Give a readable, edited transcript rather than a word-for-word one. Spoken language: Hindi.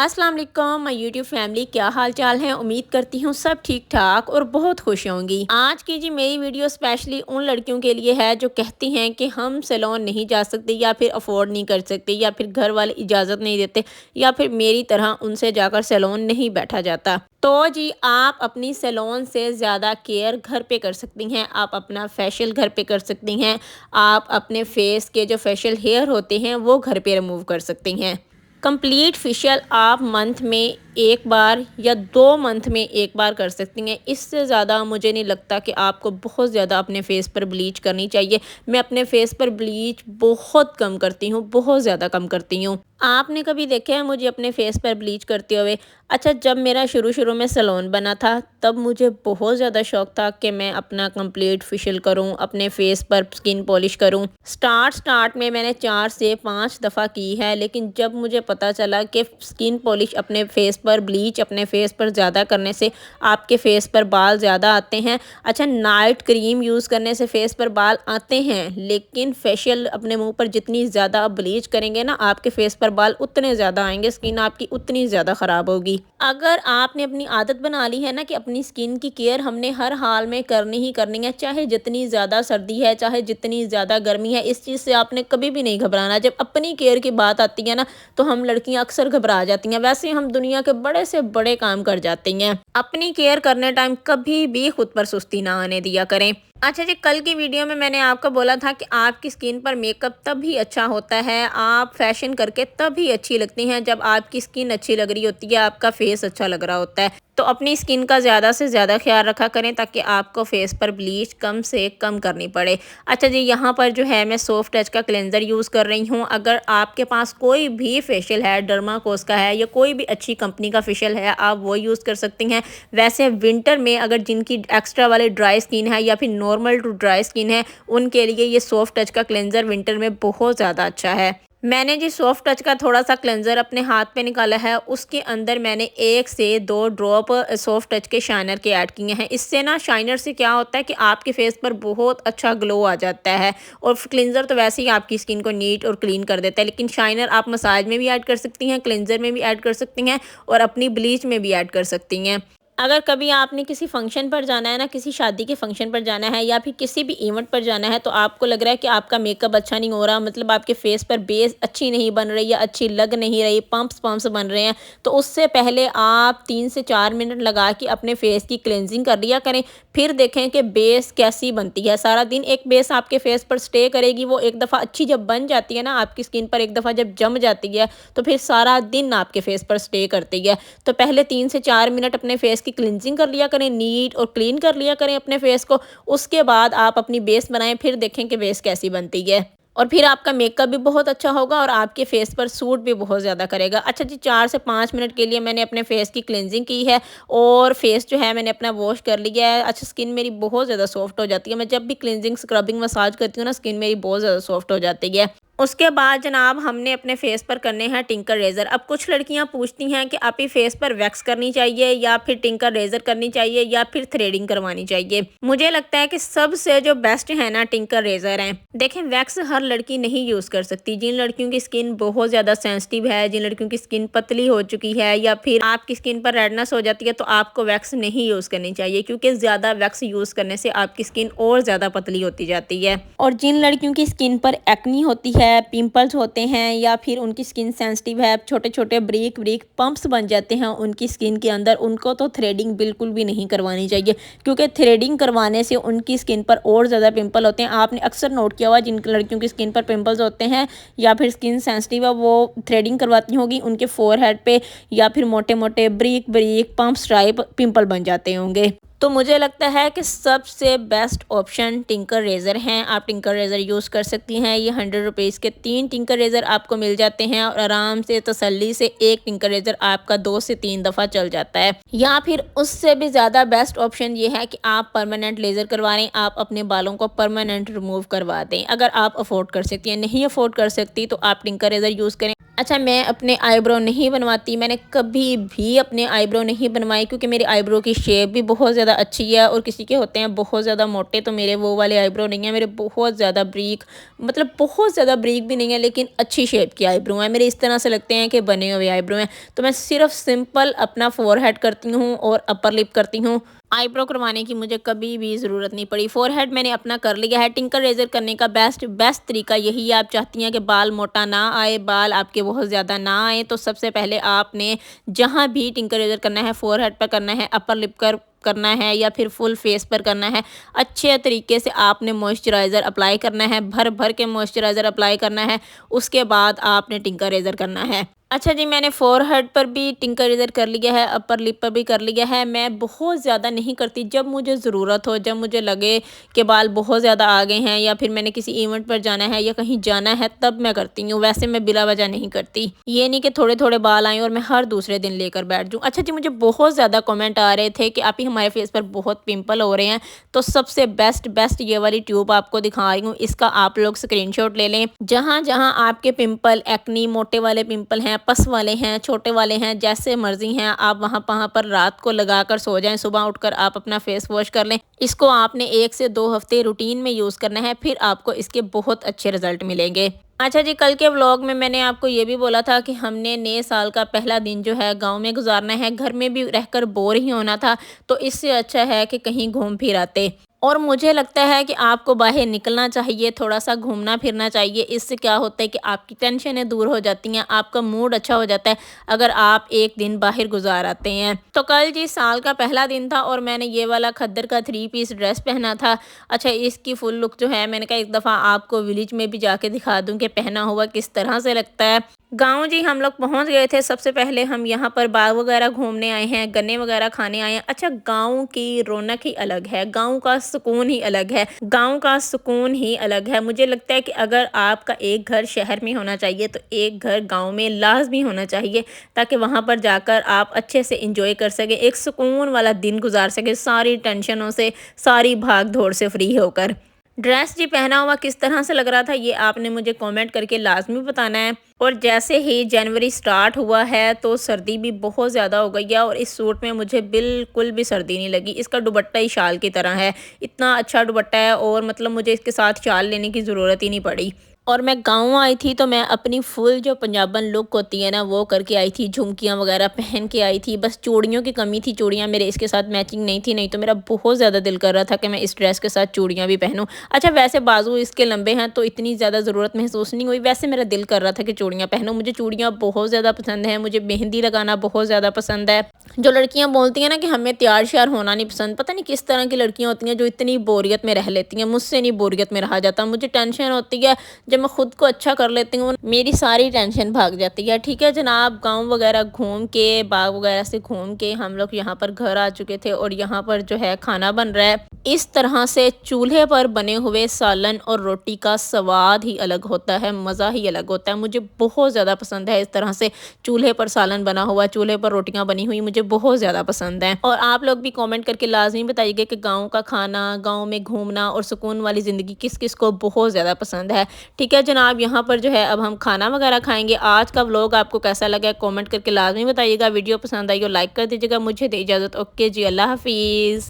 अस्सलाम वालेकुम माय यूट्यूब फैमिली, क्या हाल चाल है। उम्मीद करती हूँ सब ठीक ठाक और बहुत खुश होंगी। आज की जी मेरी वीडियो स्पेशली उन लड़कियों के लिए है जो कहती हैं कि हम सैलून नहीं जा सकते या फिर अफोर्ड नहीं कर सकते या फिर घर वाले इजाज़त नहीं देते या फिर मेरी तरह उनसे जाकर सैलून नहीं बैठा जाता। तो जी आप अपनी सैलून से ज़्यादा केयर घर पे कर सकती हैं। आप अपना फेशियल घर पे कर सकती हैं। आप अपने फेस के जो फेशियल हेयर होते हैं वो घर पे रिमूव कर सकती हैं। कंप्लीट फेशियल आप मंथ में एक बार या 2 मंथ में एक बार कर सकती हैं। इससे ज़्यादा मुझे नहीं लगता कि आपको बहुत ज़्यादा अपने फेस पर ब्लीच करनी चाहिए। मैं अपने फेस पर ब्लीच बहुत कम करती हूँ, बहुत ज़्यादा कम करती हूँ। आपने कभी देखा है मुझे अपने फेस पर ब्लीच करते हुए? अच्छा, जब मेरा शुरू में सैलून बना था तब मुझे बहुत ज़्यादा शौक था कि मैं अपना कंप्लीट फेशियल करूं, अपने फेस पर स्किन पॉलिश करूं। स्टार्ट में मैंने 4 से 5 दफ़ा की है, लेकिन जब मुझे पता चला कि स्किन पॉलिश अपने फेस पर, ब्लीच अपने फेस पर ज़्यादा करने से आपके फेस पर बाल ज़्यादा आते हैं। अच्छा, नाइट क्रीम यूज़ करने से फेस पर बाल आते हैं, लेकिन फेशियल अपने मुँह पर जितनी ज़्यादा आप ब्लीच करेंगे ना, आपके फेस पर बाल उतने ज़्यादा आएंगे, स्किन आपकी उतनी ज़्यादा ख़राब होगी। अगर आपने अपनी आदत बना ली है ना कि अपनी स्किन की केयर हमने हर हाल में करनी ही करनी है, चाहे जितनी ज़्यादा सर्दी है, चाहे जितनी ज़्यादा गर्मी है, इस चीज़ से आपने कभी भी नहीं घबराना। जब अपनी केयर की बात आती है ना तो हम लड़कियां अक्सर घबरा जाती हैं। वैसे हम दुनिया के बड़े से बड़े काम कर जाती हैं। अपनी केयर करने टाइम कभी भी खुद पर सुस्ती ना आने दिया करें। अच्छा जी, कल की वीडियो में मैंने आपको बोला था कि आपकी स्किन पर मेकअप तभी अच्छा होता है, आप फैशन करके तभी अच्छी लगती हैं जब आपकी स्किन अच्छी लग रही होती है, आपका फेस अच्छा लग रहा होता है। तो अपनी स्किन का ज़्यादा से ज़्यादा ख्याल रखा करें ताकि आपको फेस पर ब्लीच कम से कम करनी पड़े। अच्छा जी, यहाँ पर जो है मैं सॉफ्ट टच का क्लेंजर यूज़ कर रही हूँ। अगर आपके पास कोई भी फेशियल है, डर्माकोस का है या कोई भी अच्छी कंपनी का फेशियल है, आप वो यूज़ कर सकती हैं। वैसे विंटर में अगर जिनकी एक्स्ट्रा वाली ड्राई स्किन है या फिर नॉर्मल टू ड्राई स्किन है, उनके लिए ये सॉफ्ट टच का क्लेंजर विंटर में बहुत ज़्यादा अच्छा है। मैंने जी सॉफ्ट टच का थोड़ा सा क्लेंजर अपने हाथ पे निकाला है, उसके अंदर मैंने 1 से 2 ड्रॉप सॉफ्ट टच के शाइनर के ऐड किए हैं। इससे ना शाइनर से क्या होता है कि आपके फेस पर बहुत अच्छा ग्लो आ जाता है। और क्लेंजर तो वैसे ही आपकी स्किन को नीट और क्लीन कर देता है, लेकिन शाइनर आप मसाज में भी ऐड कर सकती हैं, क्लेंजर में भी ऐड कर सकती हैं और अपनी ब्लीच में भी ऐड कर सकती हैं। अगर कभी आपने किसी फंक्शन पर जाना है ना, किसी शादी के फंक्शन पर जाना है या फिर किसी भी इवेंट पर जाना है, तो आपको लग रहा है कि आपका मेकअप अच्छा नहीं हो रहा, मतलब आपके फेस पर बेस अच्छी नहीं बन रही या अच्छी लग नहीं रही, पम्प्स बन रहे हैं, तो उससे पहले आप 3 से 4 मिनट लगा के अपने फेस की क्लेंजिंग कर लिया करें। फिर देखें कि बेस कैसी बनती है। सारा दिन एक बेस आपके फेस पर स्टे करेगी, वो एक दफ़ा अच्छी जब बन जाती है ना आपकी स्किन पर, एक दफ़ा जब जम जाती है तो फिर सारा दिन आपके फेस पर स्टे करती है। तो पहले 3 से 4 मिनट अपने फेस की क्लिनजिंग कर लिया करें, नीट और क्लीन कर लिया करें अपने फेस को। उसके बाद आप अपनी बेस बनाएं, फिर देखें कि बेस कैसी बनती है और फिर आपका मेकअप भी बहुत अच्छा होगा और आपके फेस पर सूट भी बहुत ज़्यादा करेगा। अच्छा जी, 4 से 5 मिनट के लिए मैंने अपने फेस की क्लिनजिंग की है और फेस जो है मैंने अपना वॉश कर लिया है। अच्छा, स्किन मेरी बहुत ज़्यादा सॉफ्ट हो जाती है। मैं जब भी क्लिनजिंग, स्क्रबिंग, मसाज करती हूँ ना, स्किन मेरी बहुत ज़्यादा सॉफ्ट हो जाती है। उसके बाद जनाब हमने अपने फेस पर करने हैं टिंकर रेज़र। अब कुछ लड़कियां पूछती हैं कि आप ही फेस पर वैक्स करनी चाहिए या फिर टिंकर रेज़र करनी चाहिए या फिर थ्रेडिंग करवानी चाहिए। मुझे लगता है कि सबसे जो बेस्ट है ना टिंकर रेज़र है। देखें, वैक्स हर लड़की नहीं यूज़ कर सकती। जिन लड़कियों की स्किन बहुत ज़्यादा सेंसिटिव है, जिन लड़कियों की स्किन पतली हो चुकी है या फिर आपकी स्किन पर रेडनेस हो जाती है, तो आपको वैक्स नहीं यूज़ करनी चाहिए, क्योंकि ज़्यादा वैक्स यूज़ करने से आपकी स्किन और ज़्यादा पतली होती जाती है। और जिन लड़कियों की स्किन पर एक्नी होती है, पिंपल्स होते हैं या फिर उनकी स्किन सेंसिटिव है, छोटे छोटे ब्रीक ब्रीक पंप्स बन जाते हैं उनकी स्किन के अंदर, उनको तो थ्रेडिंग बिल्कुल भी नहीं करवानी चाहिए, क्योंकि थ्रेडिंग करवाने से उनकी स्किन पर और ज़्यादा पिंपल होते हैं। आपने अक्सर नोट किया हुआ, जिन लड़कियों की स्किन पर पिंपल्स होते हैं या फिर स्किन सेंसिटिव है, वो थ्रेडिंग करवाती होगी, उनके फोरहेड पे या फिर मोटे मोटे break break pumps type pimple बन जाते होंगे। तो मुझे लगता है कि सबसे बेस्ट ऑप्शन टिंकर रेज़र हैं। आप टिंकर रेज़र यूज़ कर सकती हैं। ये 100 रुपीज़ के 3 टिंकर रेज़र आपको मिल जाते हैं और आराम से तसल्ली से एक टिंकर रेज़र आपका 2 से 3 दफ़ा चल जाता है। या फिर उससे भी ज़्यादा बेस्ट ऑप्शन ये है कि आप परमानेंट लेज़र करवा रहे हैं, आप अपने बालों को परमानेंट रिमूव करवा दें। अगर आप अफोर्ड कर सकती हैं, नहीं अफोर्ड कर सकती तो आप टिंकर रेज़र यूज़ करें। अच्छा, मैं अपने आईब्रो नहीं बनवाती, मैंने कभी भी अपने आईब्रो नहीं बनवाए क्योंकि मेरी आईब्रो की शेप भी बहुत ज़्यादा अच्छी है और किसी के होते हैं बहुत ज़्यादा मोटे, तो मेरे वो वाले आईब्रो नहीं है। मेरे बहुत ज़्यादा ब्रीक, मतलब बहुत ज़्यादा ब्रीक भी नहीं है लेकिन अच्छी शेप की आईब्रो है मेरे, इस तरह से लगते हैं कि बने हुए आईब्रो हैं। तो मैं सिर्फ सिंपल अपना फोरहेड करती हूँ और अपर लिप करती हूँ। आईब्रो करवाने की मुझे कभी भी ज़रूरत नहीं पड़ी। फ़ोरहेड मैंने अपना कर लिया है। टिंकर रेज़र करने का बेस्ट बेस्ट तरीका यही है। आप चाहती हैं कि बाल मोटा ना आए, बाल आपके बहुत ज़्यादा ना आए, तो सबसे पहले आपने जहाँ भी टिंकर रेज़र करना है, फ़ोरहेड पर करना है, अपर लिप कर करना है या फिर फुल फेस पर करना है, अच्छे तरीके से आपने मॉइस्चराइज़र अप्लाई करना है, भर भर के मॉइस्चराइज़र अप्लाई करना है। उसके बाद आपने टिंकर रेज़र करना है। अच्छा जी, मैंने फ़ोरहेड पर भी टिंकर रेज़र कर लिया है, अपर लिप पर भी कर लिया है। मैं बहुत ज़्यादा नहीं करती, जब मुझे ज़रूरत हो, जब मुझे लगे कि बाल बहुत ज़्यादा आ गए हैं या फिर मैंने किसी इवेंट पर जाना है या कहीं जाना है, तब मैं करती हूँ। वैसे मैं बिला वजह नहीं करती। ये नहीं कि थोड़े-थोड़े बाल आएँ और मैं हर दूसरे दिन लेकर बैठ जाऊँ। अच्छा जी, मुझे बहुत ज़्यादा कमेंट आ रहे थे कि आपी हमारे फेस पर बहुत पिंपल हो रहे हैं, तो सबसे बेस्ट बेस्ट ये वाली ट्यूब आपको दिखा रही हूँ। इसका आप लोग स्क्रीनशॉट ले लें। जहाँ-जहाँ आपके पिंपल, एक्ने, मोटे वाले पिंपल हैं, पस वाले हैं, छोटे वाले हैं, जैसे मर्ज़ी हैं, आप वहाँ पर रात को लगाकर सो जाएँ, सुबह उठकर आप अपना फेस वॉश कर लें। इसको आपने 1 से 2 हफ़्ते रूटीन में यूज़ करना है, फिर आपको इसके बहुत अच्छे रिज़ल्ट मिलेंगे। अच्छा जी, कल के व्लॉग में मैंने आपको ये भी बोला था कि हमने नए साल का पहला दिन जो है गाँव में गुज़ारना है, घर में भी रहकर बोर ही होना था, तो इससे अच्छा है कि कहीं घूम फिर आते। और मुझे लगता है कि आपको बाहर निकलना चाहिए, थोड़ा-सा घूमना-फिरना चाहिए। इससे क्या होता है कि आपकी टेंशनें दूर हो जाती हैं, आपका मूड अच्छा हो जाता है, अगर आप एक दिन बाहर गुज़ार आते हैं। तो कल जी साल का पहला दिन था और मैंने ये वाला खद्दर का 3 पीस ड्रेस पहना था। अच्छा, इसकी फुल लुक जो है, मैंने कहा एक दफ़ा आपको विलेज में भी जाके दिखा दूँ कि पहना हुआ किस तरह से लगता है। गाँव जी हम लोग पहुँच गए थे। सबसे पहले हम यहाँ पर बाग वगैरह घूमने आए हैं, गन्ने वगैरह खाने आए हैं। अच्छा, गाँव की रौनक ही अलग है, गाँव का सुकून ही अलग है, गाँव का सुकून ही अलग है। मुझे लगता है कि अगर आपका एक घर शहर में होना चाहिए, तो एक घर गाँव में लाज़मी होना चाहिए, ताकि वहाँ पर जाकर आप अच्छे से एंजॉय कर सकें, एक सुकून वाला दिन गुजार सकें, सारी टेंशनों से, सारी भाग-दौड़ से फ्री होकर। ड्रेस जी पहना हुआ किस तरह से लग रहा था, ये आपने मुझे कमेंट करके लाज़मी बताना है। और जैसे ही जनवरी स्टार्ट हुआ है तो सर्दी भी बहुत ज़्यादा हो गई है और इस सूट में मुझे बिल्कुल भी सर्दी नहीं लगी। इसका दुपट्टा ही शाल की तरह है, इतना अच्छा दुपट्टा है और मतलब मुझे इसके साथ शाल लेने की ज़रूरत ही नहीं पड़ी। और मैं गाँव आई थी तो मैं अपनी फुल जो पंजाबन लुक होती है ना, वो करके आई थी, झुमकियाँ वगैरह पहन के आई थी। बस चूड़ियों की कमी थी, चूड़ियाँ मेरे इसके साथ मैचिंग नहीं थी, नहीं तो मेरा बहुत ज़्यादा दिल कर रहा था कि मैं इस ड्रेस के साथ चूड़ियाँ भी पहनूँ। अच्छा, वैसे बाजू इसके लंबे हैं तो इतनी ज़्यादा ज़रूरत महसूस नहीं हुई, वैसे मेरा दिल कर रहा था कि चूड़ियाँ पहनूँ। मुझे चूड़ियाँ बहुत ज़्यादा पसंद है, मुझे मेहंदी लगाना बहुत ज़्यादा पसंद है। जो लड़कियाँ बोलती हैं ना कि हमें तैयार-श्यार होना नहीं पसंद, पता नहीं किस तरह की लड़कियाँ होती हैं जो इतनी बोरियत में रह लेती हैं। मुझसे नहीं बोरियत में रहा जाता, मुझे टेंशन होती है। जब मैं खुद को अच्छा कर लेती हूँ, मेरी सारी टेंशन भाग जाती है। ठीक है जनाब, गाँव वगैरह घूम के, बाग वगैरह से घूम के हम लोग यहाँ पर घर आ चुके थे और यहाँ पर जो है खाना बन रहा है। इस तरह से चूल्हे पर बने हुए सालन और रोटी का स्वाद ही अलग होता है, मज़ा ही अलग होता है। मुझे बहुत ज़्यादा पसंद है इस तरह से चूल्हे पर सालन बना हुआ, चूल्हे पर रोटियां बनी हुई, मुझे बहुत ज़्यादा पसंद है। और आप लोग भी कमेंट करके लाजमी बताइएगा कि गाँव का खाना, गाँव में घूमना और सुकून वाली ज़िंदगी किस किस को बहुत ज़्यादा पसंद है। ठीक है जनाब, यहाँ पर जो है अब हम खाना वगैरह खाएंगे। आज का व्लॉग आपको कैसा लगा कमेंट करके लाजमी बताइएगा। वीडियो पसंद आई हो लाइक कर दीजिएगा। मुझे दे इजाज़त। ओके जी, अल्लाह हाफिज़।